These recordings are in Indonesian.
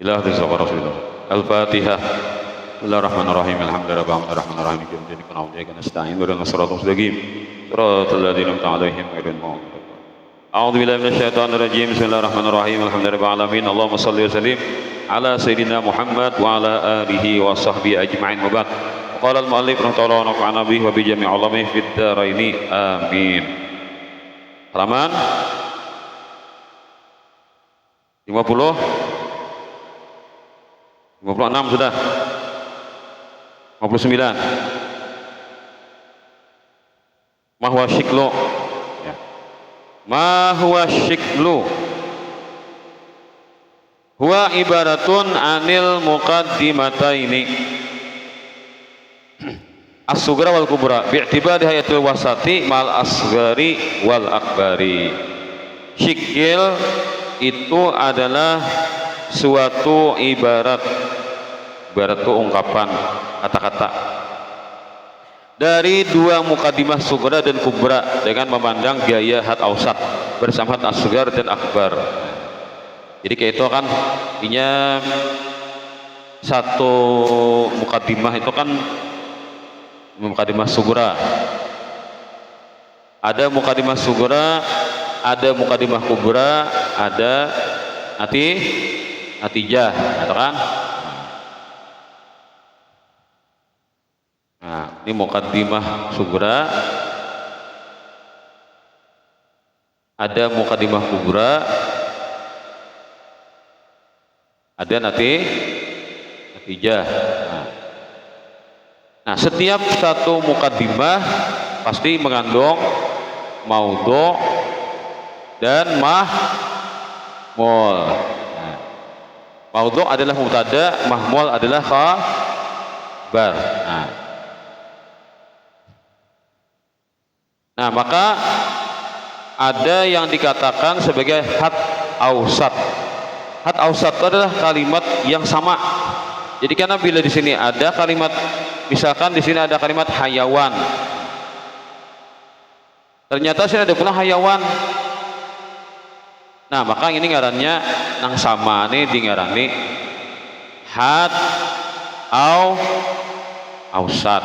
Ila hadis Rasulullah. Al-Fatihah. Bismillahirrahmanirrahim. Alhamdulillahirrahmanirrahim. Iyyaka na'budu wa iyyaka nasta'in. Ihdinas siratal mustaqim. Siratal ladzina an'amta 'alaihim ghairil maghdubi 'alaihim. A'udzu billahi minasyaitonir rajim. Bismillahirrahmanirrahim. Alhamdulillahirabbil alamin. Allahumma shalli wa sallim ala sayyidina Muhammad wa ala alihi wa sahbihi ajma'in. Wa ba'd. Qala al-mu'allif rahimahullah wa nafa'ana bihi wa bi jami'i 'ulumi fid dharaini. Amin. Halaman 50 56 sudah. 59. Ma huwa syiklu? Ya. Ma huwa syiklu? Huwa ibaratun anil muqaddimataini as-sughra wal kubra bi'tibari hayatil wasati mal asghari wal akbari. Syikil itu adalah suatu ibarat itu ungkapan kata-kata dari dua mukadimah sughra dan kubra dengan memandang gaya had ausat bersama had asghar dan akbar. Jadi kayak itu kan intinya satu mukadimah itu kan mukadimah sughra, ada mukadimah sughra, ada mukadimah kubra, ada natijah, atau kan? Nah, ini muqaddimah sughra, ada muqaddimah kubra, ada natijah. Nah, setiap satu muqaddimah pasti mengandung maudhu dan mahmul. Nah, maudhu adalah mubtada, mahmul adalah khabar. Nah, maka ada yang dikatakan sebagai had ausat. Had ausat itu adalah kalimat yang sama. Jadi karena bila di sini ada kalimat, misalkan di sini ada kalimat hayawan, ternyata sini ada pula hayawan. Nah, maka ini ngarannya nang sama nih dingarani had ausat.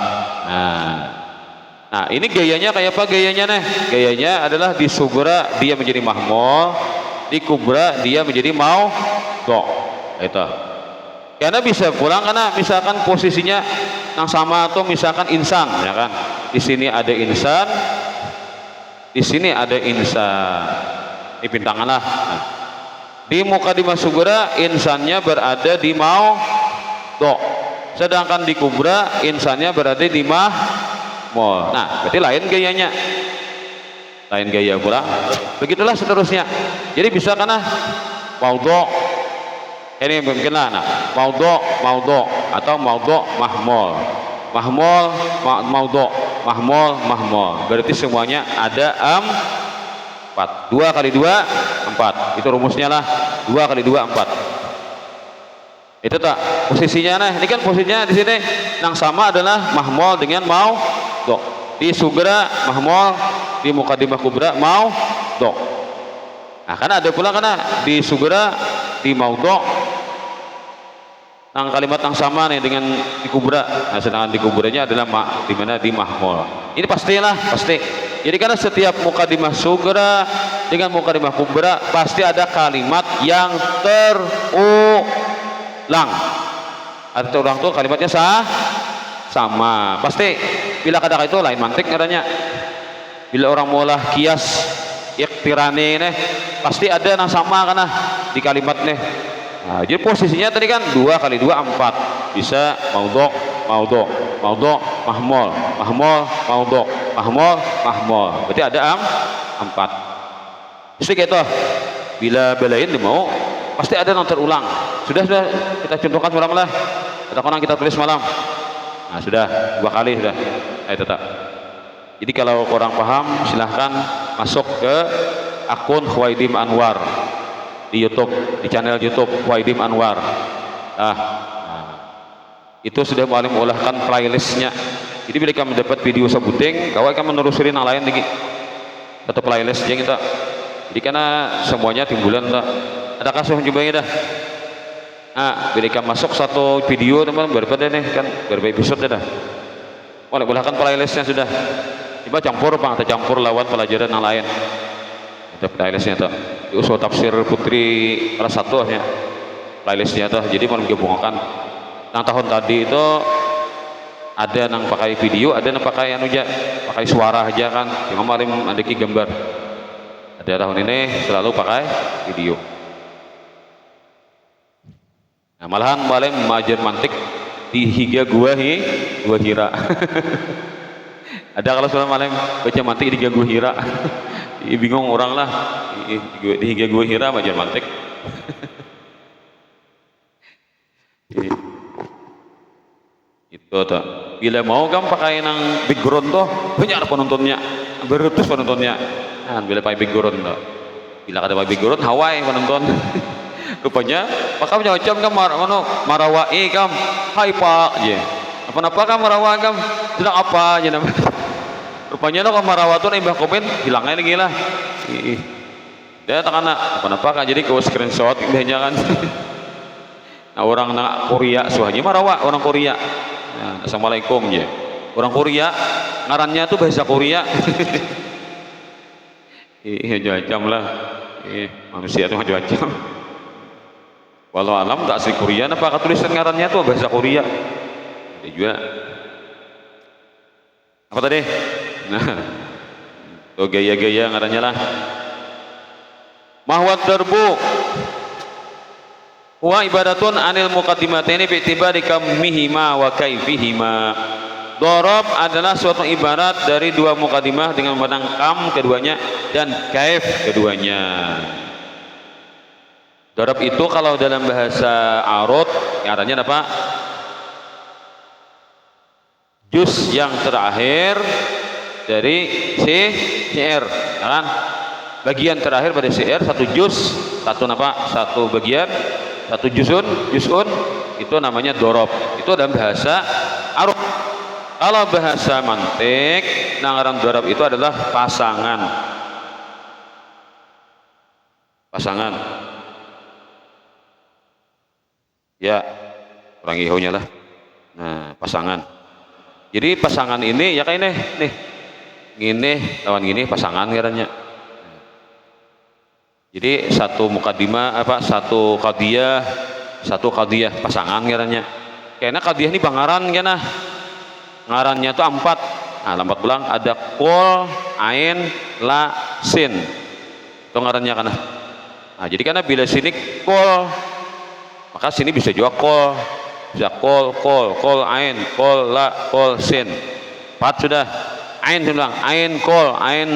Nah, ini gayanya kayak apa gayanya nih? Gayanya adalah di sughra dia menjadi mahmul, di kubra dia menjadi maudhu. Itu. Karena bisa pulang karena misalkan posisinya yang sama atau misalkan insan, ya kan? Di sini ada insan, di sini ada insan. Ini pintangan lah. Nah, di mukadimah sughra insannya berada di maudhu, sedangkan di kubra insannya berada di mahmul. Nah, berarti lain gayanya, lain gaya pula. Begitulah seterusnya. Jadi bisa karena maudhu ini mungkinlah. Nah, maudhu atau maudhu mahmul, maudhu mahmul. Berarti semuanya ada 4. 2 kali 2 4. Itu rumusnya lah. 2 kali 2 4. Itu tak posisinya. Nah, ini kan posisinya di sini yang sama adalah mahmul dengan maudhu. Di sughra mahmul, di mukadimah kubra maudhu. Nah, karena ada pula karena di sughra di maudhu yang kalimat yang sama nih dengan di kubra. Nah, sedangkan di kubranya adalah di mana di mahmul. Ini pastilah, pasti. Jadi karena setiap mukadimah sughra dengan mukadimah kubra pasti ada kalimat yang terulang. Ada terulang tuh kalimatnya sama. Pasti bila kata itu lain mantik ngaranya. Bila orang mulah kias iktirani nih pasti ada yang sama karena di kalimat nih. Nah, jadi posisinya tadi kan 2 kali 2 4. Bisa maudhu, mahmul, maudhu, mahmul. Berarti ada 4. Mesti gitu. Bila belain mau pasti ada yang terulang. Sudah kita contohkan malam lah. Kata orang kita tulis malam. Nah, sudah 2 kali sudah. Tetap. Jadi kalau kurang paham silahkan masuk ke akun Khuwaidim Anwar di YouTube, di channel YouTube Khuwaidim Anwar. Itu sudah mulai mengolahkan playlistnya. Jadi bila kamu mendapat video sebuting, kau akan menelusuri yang lain lagi. Atau playlist yang kita. Jadi karena semuanya timbulan tak. Ada kasus coba dah. Bila masuk satu video teman berapa nih kan berapa episode dah. Boleh kan playlistnya sudah. Coba campur Bang, atau campur lawan pelajaran yang lain. Itu playlistnya tuh. Di usul tafsir putri kelas 1 ya. Playlistnya tuh. Jadi mau menggabungkan. Yang tahun tadi itu ada yang pakai video, ada yang pakai anu aja, pakai suara aja kan. Cuma malam ada gambar. Ada tahun ini selalu pakai video. Nah, malahan malam majer mantik di higa gua hira. Ada kalau sudah malam baca mantik di higa gua hira. Bingung orang lah di higa gua hira majer mantik. Itu tuh. Bila mau kamu pakai nang background tuh banyak penontonnya, beratus penontonnya. Nah, bila pakai background tuh. Bila ada pakai background Hawaii penonton. Rupanya maka macam kam marawai kam hai pak je apa kam marawa kam sedang apa je nama rupanya lo kam marawa tuh nembah komen hilangnya lagi lah dia tak kena apa kan jadi kau screenshot indahnya kan. Nah orang nak Korea suahnya marawa orang Korea. Nah, assalamualaikum je orang Korea ngarannya tuh bahasa Korea. Macam lah manusia tuh macam-macam. Walau alam tak asli Korea, apa tulisan ngarannya tuh bahasa Korea. Ada juga. Apa tadi? Nah, tuh gaya-gaya ngarannya lah. Mahwat darbu. Wa ibadatun anil muqaddimateni bi itibari kamihima wa kaifihima. Dorob adalah suatu ibarat dari dua muqaddimah dengan memandang kam keduanya dan kaif keduanya. Dorob itu kalau dalam bahasa Arab artinya apa? Juz yang terakhir dari syair, ya kan? Bagian terakhir pada syair satu juz, satu apa? Satu bagian, satu juzun itu namanya dorob. Itu dalam bahasa Arab. Kalau bahasa mantik, ngaran dorob itu adalah pasangan. Pasangan. Ya, orang ihonya lah. Nah, pasangan. Jadi pasangan ini ya kayak ini lawan gini pasangan kiranya. Jadi satu mukadimah satu qadiyah pasangan kiranya. Kayaknya qadiyah ini bangaran kena. Ngarannya tuh 4. Nah, 4 bulan ada qol, ain, la, sin. Itu ngarannya kana. Nah, jadi karena bila sini qol maka sini bisa juga kol, bisa kol, ain, kol, la, kol, sin. 4 sudah. Ain bilang, ain, kol, ain,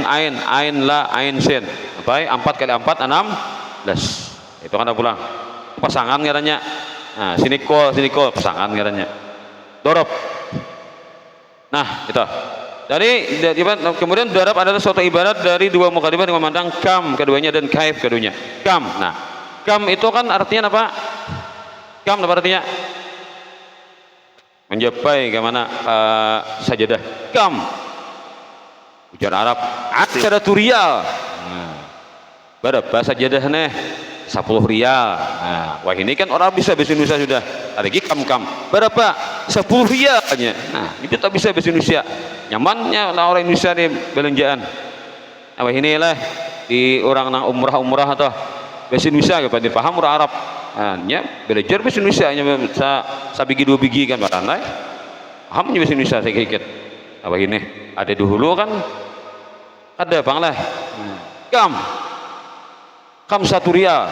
la, ain, sin. Apa? 4 kali 4, 16. Itu kan pulang. Pasangan ngaranya. Nah, sini kol, pasangan ngaranya. Dorob. Nah, itu. Jadi kemudian dorob adalah suatu ibarat dari dua mukadimah dengan memandang kam keduanya dan kaif keduanya. Kam. Nah, kam itu kan artinya apa? Kam apa artinya? Mencapai ke mana sajadah. Kam. Ujar Arab. Ada riyal. Nah, berapa sajadah nih? 10 rial. Nah, wah ini kan orang bisa bahasa Indonesia sudah. Ada lagi kam. Berapa? 10 rialnya. Nah, itu tak bisa bahasa Indonesia. Nyamannya orang Indonesia di belanjaan. Nah, wah inilah di orang nang umrah atau bahasa Indonesia kepada paham orang Arab. Nya belajar bahasa Indonesia nya sabigi 2 biji kan barandai paham bahasa Indonesia saya kikit apa ini ada dulu kan ada bang lah kam 1 rial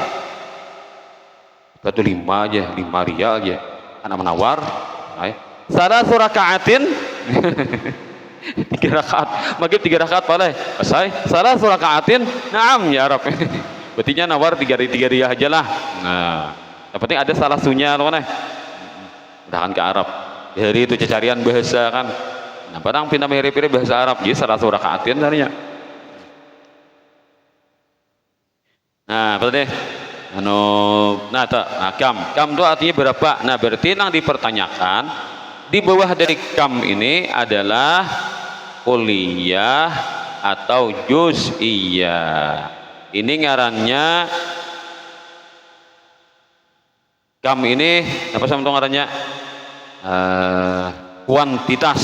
batu 5 aja 5 rial aja anak menawar salah surakaatin 3 rakaat maghrib 3 rakaat palai selesai salah surakaatin naam ya Arab. Berarti nawar 3 rial aja lah. Nah, yang penting ada salah sunya loh nih. Udah kan ke Arab. Dari itu cacarian bahasa kan. Nah, padang pindah mirip-mirip bahasa Arab. Jadi salah surakaatin tadinya. Nah, berarti kam itu artinya berapa? Nah, berarti yang dipertanyakan di bawah dari kam ini adalah kuliah atau juz'iyah. Ini ngarannya Kam ini apa sama ngarannya? Kuantitas.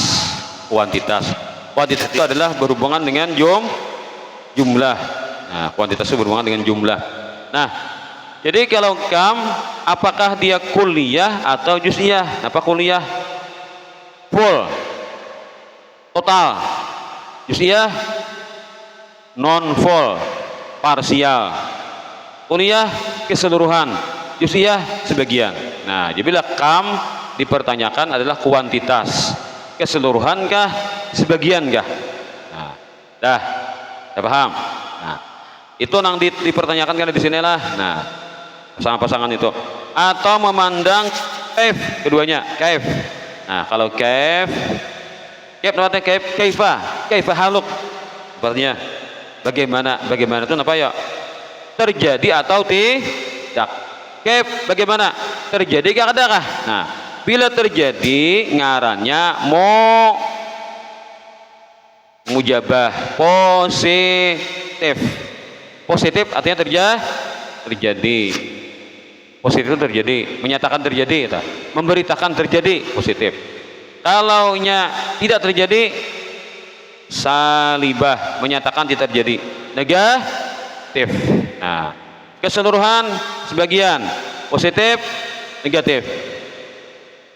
Kuantitas itu adalah berhubungan dengan jumlah. Nah, kuantitas itu berhubungan dengan jumlah. Nah, jadi kalau kam, apakah dia kuliah atau juz'iyah? Apa kuliah? Full, total. Juz'iyah non full, parsial. Kuliah keseluruhan, juz'iyah sebagian. Nah, jadi bila kam dipertanyakan adalah kuantitas, keseluruhan kah, sebagian kah? Nah, dah paham. Nah, itu nang dipertanyakan kan di sinilah. Nah, pasangan-pasangan itu atau memandang kaif, keduanya kaif. Nah, kalau kaif namanya kaifa haluk, artinya bagaimana itu apa ya, terjadi atau tidak. Kaif bagaimana, terjadi kah ada kah? Nah, bila terjadi ngarannya mujabah positif artinya terjadi positif itu terjadi, menyatakan terjadi ya, memberitakan terjadi positif. Kalau nya tidak terjadi, salibah, menyatakan tidak terjadi, negatif. Nah, keseluruhan sebagian, positif negatif.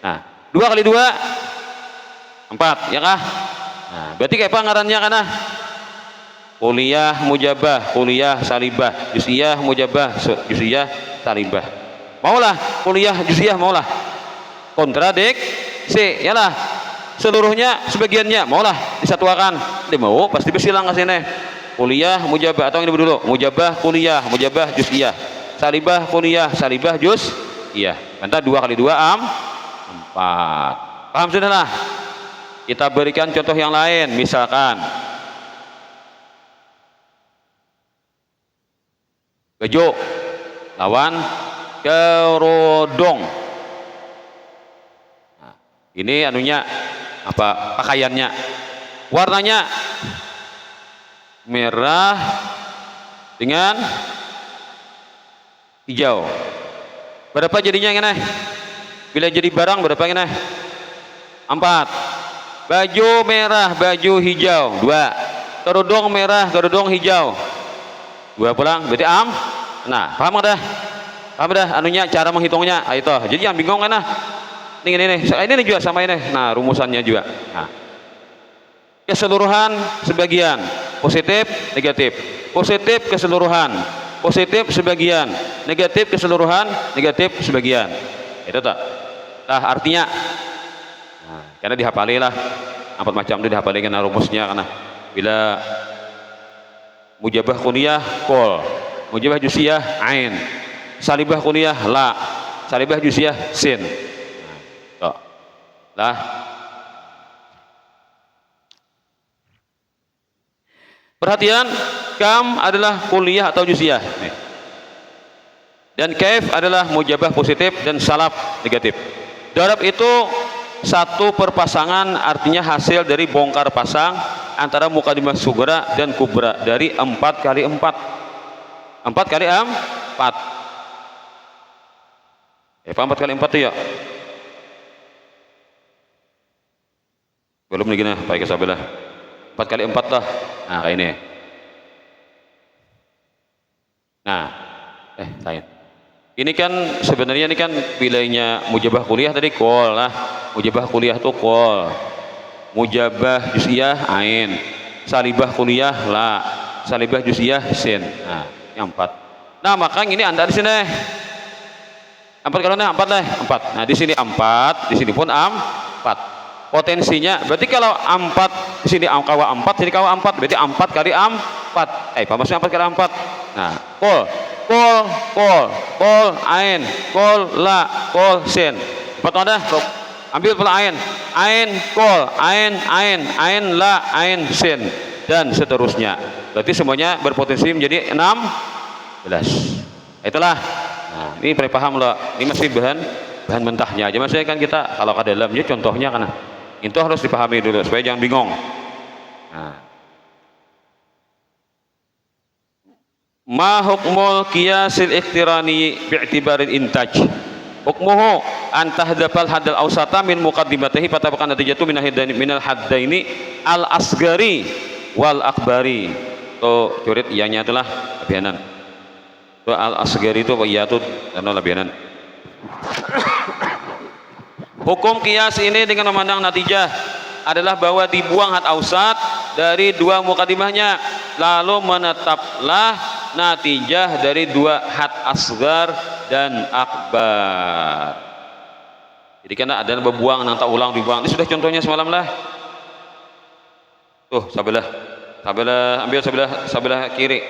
Nah, 2 kali 2 4 ya kah? Nah, berarti kayak apa ngarannya kana? Kuliah mujabah, kuliah salibah, juz'iyah mujabah, juz'iyah salibah. Maulah kuliah juz'iyah, maulah kontradiksi, yalah seluruhnya sebagiannya, maulah disatukan. Dia mau pasti bersilang ke sini. Kuliah mujabah atau ini dulu, mujabah kuliah, mujabah juz'iyah, salibah kuliah, salibah juz'iyah. Mantap, 2 kali 2 4. Paham sudah lah? Kita berikan contoh yang lain, misalkan bejo lawan kerodong. Nah, ini anunya apa, pakaiannya, warnanya merah dengan hijau. Berapa jadinya ini? Bila jadi barang berapa ini? 4. Baju merah, baju hijau 2. Kerodong merah, kerodong hijau 2 pulang, berarti nah, paham dah anunya, cara menghitungnya. Itu jadi yang bingung kan? Ini juga sama ini. Nah, rumusannya juga. Nah, keseluruhan sebagian, positif negatif, positif keseluruhan, positif sebagian, negatif keseluruhan, negatif sebagian. Itu tak? Nah, artinya karena dihafalilah 4 macam itu, dihafali karena rumusnya. Karena bila mujabah kuliah kol, mujabah juz'iyah ain, salibah kuliah la, salibah juz'iyah sin. Lah, perhatian, kam adalah kuliah atau juz'iyah, dan kaif adalah mujabah positif dan salab negatif. Darab itu satu perpasangan, artinya hasil dari bongkar pasang antara mukadimah sugra dan kubra dari 4 kali 4. 4 kali 4. 4 kali 4 itu ya. Belum nih gini, pakai sabalah. 4 kali 4 lah. Nah, kayak ini. Nah, lain. Ini kan sebenarnya ini kan bilainya mujabah kuliah tadi kol lah. Mujabah kuliah tuh kol. Mujabah juz'iyah ain. Salibah kuliah la. Salibah juz'iyah sin. Nah, yang 4. Nah, maka ini Anda di sini. 4 kalau 4 lah, 4. Nah, di sini 4, di sini pun 4. Potensinya berarti kalau 4 di sini kawa 4, sini kawa 4, berarti 4 kali 4. Apa maksudnya 4 kali 4? Nah, kol ain, kol la, kol sin. 4 ada, ambil pula ain kol, ain la, ain sin, dan seterusnya. Berarti semuanya berpotensi menjadi 16. Itulah. Nah, ini paham loh. Ini masih bahan mentahnya aja. Maksudnya kan kita kalau ke dalamnya contohnya kan itu harus dipahami dulu supaya jangan bingung. Nah, ma hukmul qiyasil ikhtirani bi'tibaril intaj. hukmuhu an tahdafal hadal awsata min muqaddimatihi fatabaqan natijatu minal haddaini al asgari wal akbari. To curit iyanya itulah lebihanan. To al asgari itu iya itu karena lebihanan. Hukum kias ini dengan memandang natijah adalah bahwa dibuang had ausat dari dua mukadimahnya, lalu menetaplah natijah dari dua had asgar dan akbar. Jadi karena ada berbuang nang tak ulang dibuang. Ini sudah contohnya semalam lah. Tuh sebelah ambil sebelah kiri.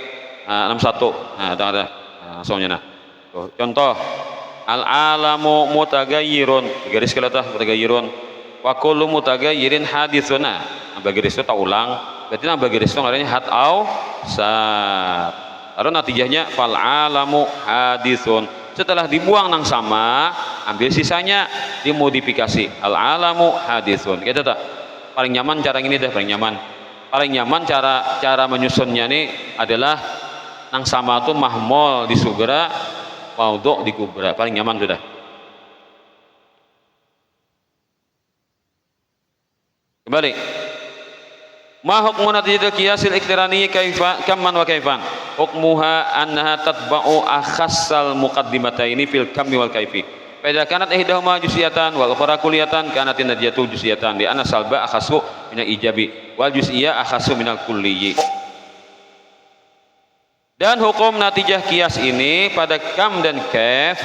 Nah, 61. Nah, ada. Nah, langsungnya nah. Tuh, contoh al alamu mutagayyirun, garis kelatah mutagayyirun wa kullu mutagayyirin haditsun. Nah, garis itu tak ulang, berarti nambah garis itu artinya had au sar. Lalu natijahnya fal alamu haditsun. Setelah dibuang nang sama, ambil sisanya dimodifikasi al alamu haditsun. Gitu tak? Paling nyaman cara ini dah, paling nyaman cara menyusunnya ini adalah nang sama itu mahmul di sugra, maudhu di kubra, paling nyaman sudah. Kembali. Ma hukmu natijatul qiyasil iqtirani kaifa kamman wa kaifan? Hukmuha annaha tatba'u akhassal muqaddimataini fil kammi wal kaifi. Fa idza kanat ihdahuma juz'iyatan wal ukhra kulliyatan kanat natijatu juz'iyatan li anna salba akhassu min ijabi wal juz'iyah akhassu minal kulliyyi. Dan hukum natijah kias ini pada kam dan kaif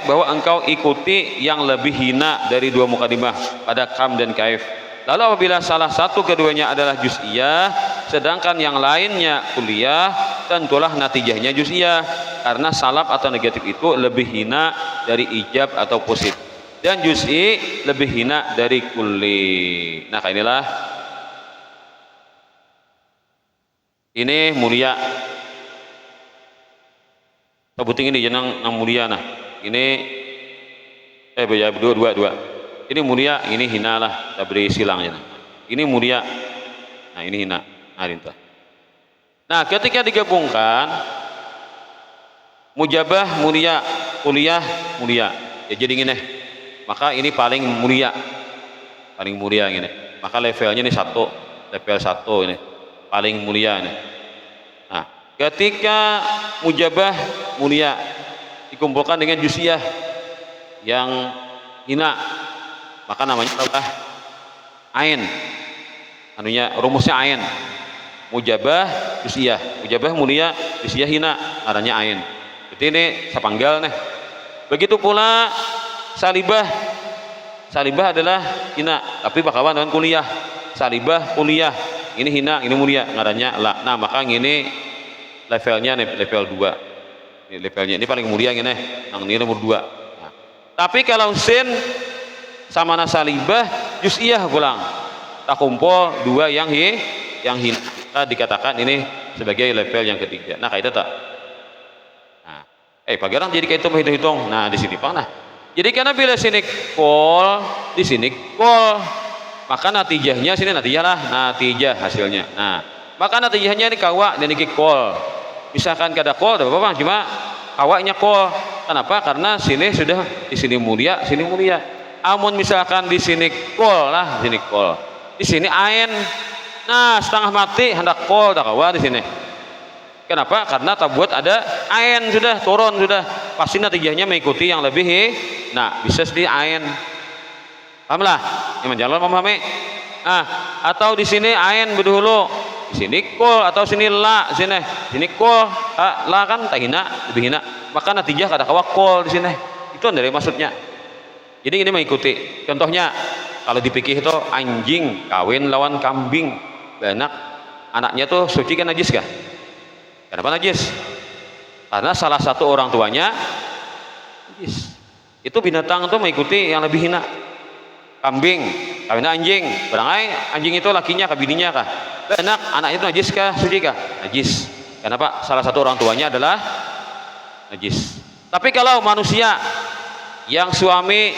bahwa engkau ikuti yang lebih hina dari dua mukadimah pada kam dan kaif. Lalu apabila salah satu keduanya adalah juz'iyah sedangkan yang lainnya kulliyah, tentulah natijahnya juz'iyah karena salab atau negatif itu lebih hina dari ijab atau positif dan juz'i lebih hina dari kulli. Nah, inilah ini mulia sebuting ini jenang nang mulia. Nah ini dua ini mulia, ini hina lah, kita beri silangnya. Ini mulia, nah ini hina. Nah ketika digabungkan mujabah mulia, kuliah mulia ya, jadi gini, maka ini paling mulia gini, maka levelnya ini level 1 ini paling mulia ini. Nah, ketika mujabah mulia dikumpulkan dengan juz'iyah yang hina, maka namanya adalah ain. Rumusnya ain. Mujabah juz'iyah, mujabah mulia, juz'iyah hina, adanya ain. Berarti ini sapanggal nih. Begitu pula salibah adalah hina, tapi bakawan dengan kuliah. Salibah kuliah, ini hina, ini mulia, ngaranya la. Nah, maka ini levelnya nih, level 2. Ini levelnya ini paling mulia ini, yang ini nomor 2. Nah, tapi kalau sin sama nasalibah juz'iyah pulang, tak kumpul dua yang hina, dikatakan ini sebagai level yang ketiga. Nah, kayak itu tak. Nah, pagaran jadi kayak itu hitung-hitung. Nah, di sini nah. Jadi karena bila sini kol, di sini kol, maka natijahnya sini natijah hasilnya. Nah, maka natijahnya ini kawa dan ini kol. Misalkan kada kol, tidak apa-apa, cuma kawanya kol. Kenapa? Karena sini sudah di sini mulia, sini mulia. Amun misalkan di sini kol lah, di sini kol, di sini ain. Nah, setengah mati hendak kol tak kawa di sini. Kenapa? Karena tak buat ada ain sudah turun sudah. Pasti natijahnya mengikuti yang lebih. Nah, bisa di ain. Pahamlah? Yang menjalan memahami. Nah, atau di sini ain berdahulu, di sini kol atau sini la, sini kol, la kan tak hina, lebih hina. Maka natijah kada kawa kol di sini. Itu dari maksudnya. Jadi ini mengikuti. Contohnya kalau di fikih itu anjing kawin lawan kambing, benak anaknya tuh suci kan najis kah? Kenapa najis? Karena salah satu orang tuanya najis. Itu binatang itu mengikuti yang lebih hina. Kambing kawin anjing, berangai anjing itu lakinya kah bininya kah? Benak anaknya itu najis kah? Suci kah? Najis. Kenapa? Salah satu orang tuanya adalah najis. Tapi kalau manusia yang suami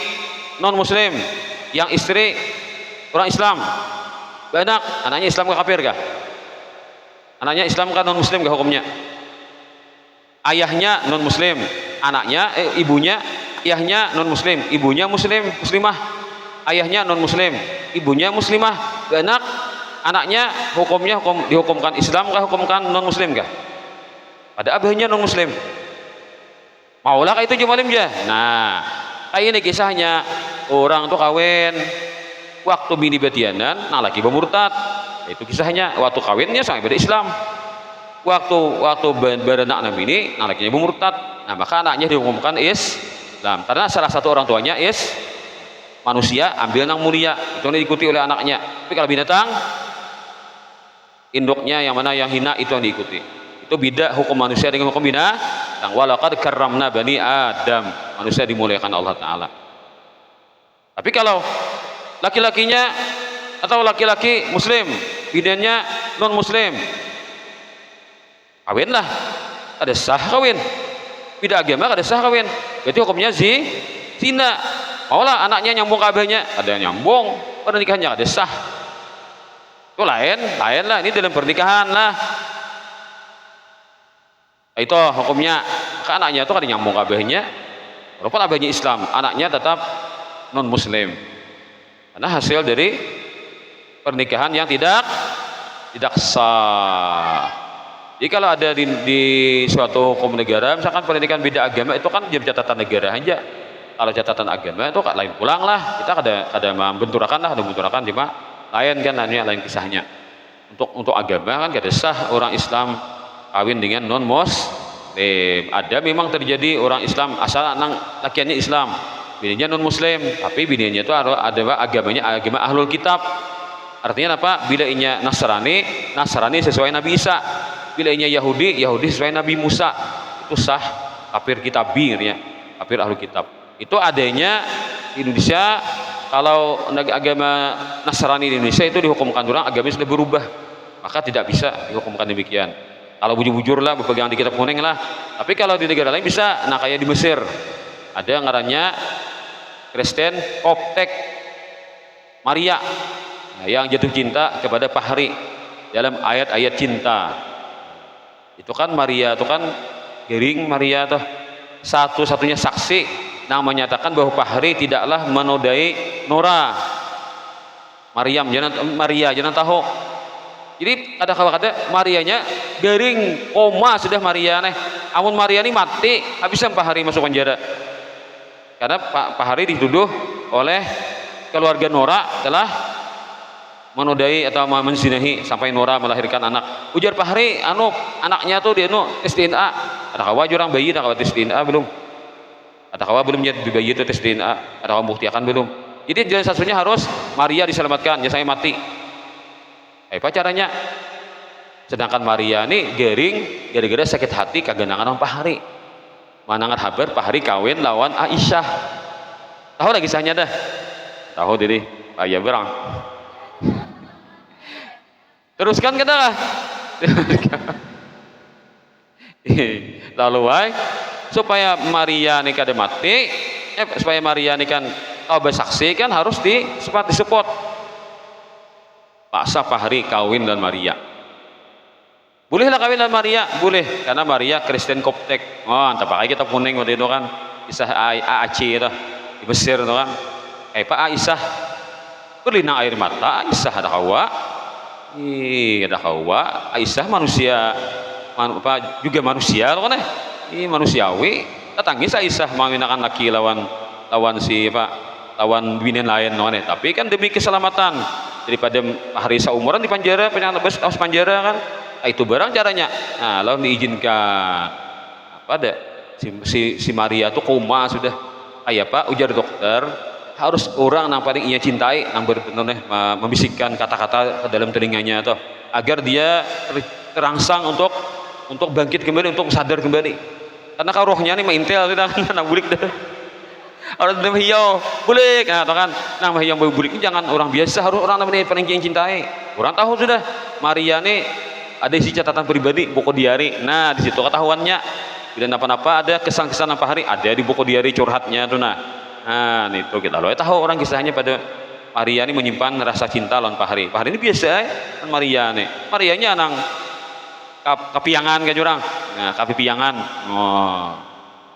non muslim, yang istri orang Islam, benak anaknya Islam kah kafir kah? Anaknya Islam kah non muslim kah hukumnya? Ayahnya non muslim, ibunya ayahnya non muslim, ibunya muslimah, ayahnya non muslim, ibunya muslimah, anaknya hukumnya dihukumkan Islam kah, hukumkan non muslim kah? Pada abahnya non muslim, maulah kayak itu jumalim ya. Nah, kayak ini kisahnya, orang tuh kawin waktu bini betianan, nah lagi bermurtad. Itu kisahnya, waktu kawinnya sampai beda Islam. Waktu beranak nabi ini, nah lagi bermurtad. Nah, maka anaknya dihukumkan Islam karena salah satu orang tuanya manusia, ambil nang mulia, itu yang diikuti oleh anaknya. Tapi kalau binatang, induknya yang mana yang hina itu yang diikuti. Itu beda hukum manusia dengan hukum binatang. Walaqad karramna bani Adam, manusia dimuliakan Allah Ta'ala. Tapi kalau laki-lakinya atau laki-laki muslim, biniannya non muslim, kawinlah, ada sah kawin. Beda agama ada sah kawin, berarti hukumnya zina. Maulah anaknya nyambung kabehnya, ada yang nyambung, pernikahannya ada sah. Itu lain lah, ini dalam pernikahan lah. Itu hukumnya. Maka anaknya itu kan nyambung kabehnya, walaupun abahnya Islam, anaknya tetap non muslim karena hasil dari pernikahan yang tidak sah. Jadi kalau ada di suatu hukum negara, misalkan pernikahan beda agama, itu kan jadi catatan negara aja. Kalau catatan agama itu lain pulang lah, kita ada membenturakan lah, ada membenturakan cuma lain kan, lain kisahnya. Untuk agama kan ada sah orang Islam kawin dengan non muslim. Ada memang terjadi orang Islam asal anak lakiannya Islam, bininya non muslim, tapi bininya itu ada agamanya agama ahlul kitab. Artinya apa? Bila inya Nasrani sesuai Nabi Isa, bila inya Yahudi sesuai Nabi Musa, itu sah kafir kitabi ya, kafir ahlul kitab. Itu adanya di Indonesia. Kalau agama Nasrani di Indonesia itu dihukumkan orang agamanya sudah berubah, maka tidak bisa dihukumkan demikian. Kalau bujur-bujur lah, berpegang di kitab kuning lah. Tapi kalau di negara lain bisa. Nah, kayak di Mesir ada ngarannya Kristen Koptek Maria, nah, yang jatuh cinta kepada Fahri dalam ayat-ayat cinta. Itu kan Maria itu kan Gering Maria tuh satu-satunya saksi yang menyatakan bahwa Fahri tidaklah menodai Nora. Maria jangan tahu. Jadi ada kata Marianya Gering koma sudah Maria nih. Amun Maria ini mati, habisnya Fahri masuk penjara. Karena Fahri dituduh oleh keluarga Nora telah menodai atau menzinahi sampai Nora melahirkan anak. Ujar Fahri, anaknya tuh dia tes DNA. Ada kawa orang bayi, ada kawa tes DNA belum? Ada kawa belum jadi bayi itu tes DNA? Ada kawa buktikan belum? Jadi jalan satunya harus Maria diselamatkan, jangan sampai mati. Apa caranya? Sedangkan Maria ini Gering gara-gara sakit hati kagenangan sama Fahri. Manangan kabar Fahri kawin lawan Aisyah. Tahu lagi kisahnya dah? Tahu diri, ayah berang. Teruskan kita lah. Lalu supaya Maria ini kada mati, supaya Maria ini kan bersaksi kan harus disepot. Paksa Fahri kawin dan Maria. Bolehlah kawin dan Maria, boleh, karena Maria Kristen Koptek. Oh, entah pakai kita kuning waktu itu kan, kisah Aceh itu di Mesir itu kan. Pak Aisyah berlinang air mata, Aisyah ada Hawa. Ada Hawa, Aisyah manusia, juga manusia kan manusiawi. Tangis Aisyah menggunakan laki lawan si lawan binian lain tapi kan demi keselamatan daripada hari seumuran di penjara, penjara kan. Itu barang caranya. Nah, lalu diizinkan ada si Maria tuh koma sudah. Pak ujar dokter, harus orang yang paling ia cintai yang membisikkan kata-kata ke dalam telinganya tuh agar dia terangsang untuk bangkit kembali, untuk sadar kembali. Karena kalau rohnya ini maintel tidak kan bulik dah. Orang nama hiau bulik, kan nama hiau bulik ini jangan orang biasa, harus orang namanya paling yang cintai. Orang tahu sudah Maria ini ada isi catatan pribadi buku diari. Nah di situ ketahuannya bila napa-napa ada kesan-kesan apa hari ada di buku diari curhatnya tuh. Nah itu kita loh tahu orang kisahnya pada Maria ini menyimpan rasa cinta lawan Fahri. Fahri ini biasa kan Maria nih. Marianya nang kapiangan kan jurang. Nah kapiangan. Oh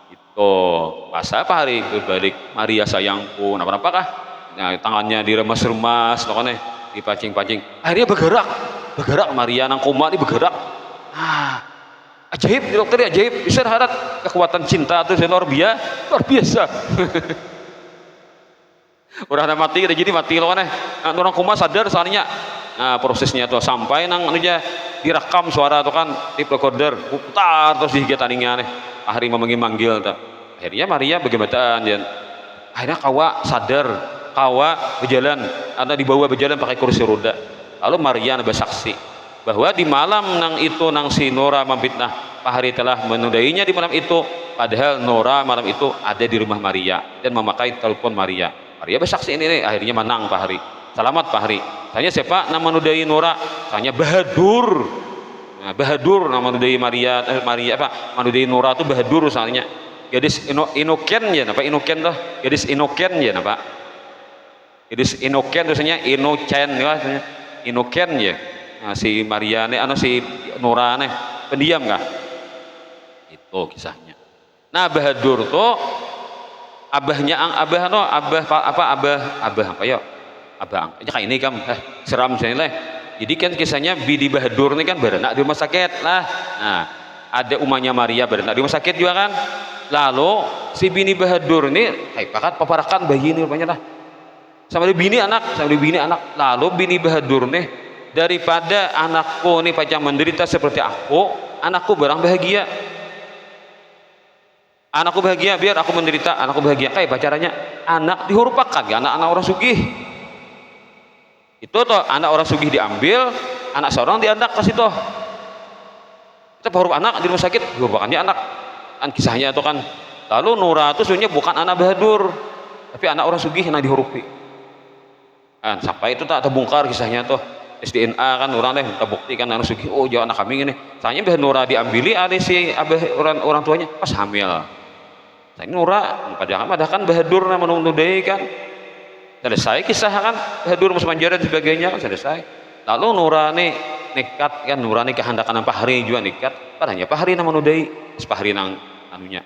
itu tuh masa apa hari berbalik Maria sayangku apa kah nah, tangannya diremas-remas kan dipacing-pacing akhirnya bergerak Maria nang koma ini bergerak ajaib dokter ajaib bisa harap kekuatan cinta itu luar biasa udah ada mati jadi mati loh kan orang koma sadar soalnya nah prosesnya tuh sampai nang anunya direkam suara tuh kan tape recorder putar terus digiataninnya nih hari memanggil tuh akhirnya Maria bagaimana dan akhirnya kawa sadar kawa berjalan atau dibawa berjalan pakai kursi roda lalu Maria bersaksi bahwa di malam nang itu nang si Nora memfitnah Pak Hari telah menodainya di malam itu padahal Nora malam itu ada di rumah Maria dan memakai telepon Maria bersaksi ini akhirnya menang Pak Hari selamat Pak Hari tanya siapa nama menodai Nora tanya Bahadur nah, Bahadur nama menodai Maria apa menodai Nora itu Bahadur soalnya gadis inoken ya apa inoken tuh gadis inoken ya apa gadis inoken terusnya inocen ya inoken ya nah, si Maria nih si Nora nih pendiam kah itu kisahnya nah Bahadur tuh abahnya abah apa ya abah kayak ini kan seram saya jadi kan kisahnya Bidi Bahadur ini kan berenak di rumah sakit lah nah ada umahnya Maria berenak di rumah sakit juga kan lalu si Bini Bahadur ini pakat paparakan bayi ini rupanya lah sama bini anak lalu Bini Bahadur nih daripada anakku nih pacang menderita seperti anakku barang bahagia anakku bahagia biar aku menderita anakku bahagia kayak pacarannya anak dihurupakan ya anak-anak orang sugih itu toh anak orang sugih diambil anak seorang dianak ke situ kita baru anak di rumah sakit dihurupakannya anak kan kisahnya itu kan lalu Nura itu sebenarnya bukan anak Bahadur tapi anak orang sugih yang dihurupi kan sampai itu tak terbongkar kisahnya tuh SDNA kan orang deh minta bukti kan anak sugih oh jauh anak kami ini soalnya Nura diambili ada si abah orang tuanya pas hamil saya Nura padahal kan Bahadur yang menodai kan selesai kisah kan Bahadur Mas Manjara dan sebagainya kan selesai lalu Nura nih nekat kan Nura nih kehandakan Pak Hari juga nekat padahal Pak Hari yang menodai Pak Hari nang anunya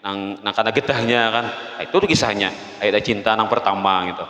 nang karena getahnya kan nah, itu tuh kisahnya ada cinta nang pertama gitu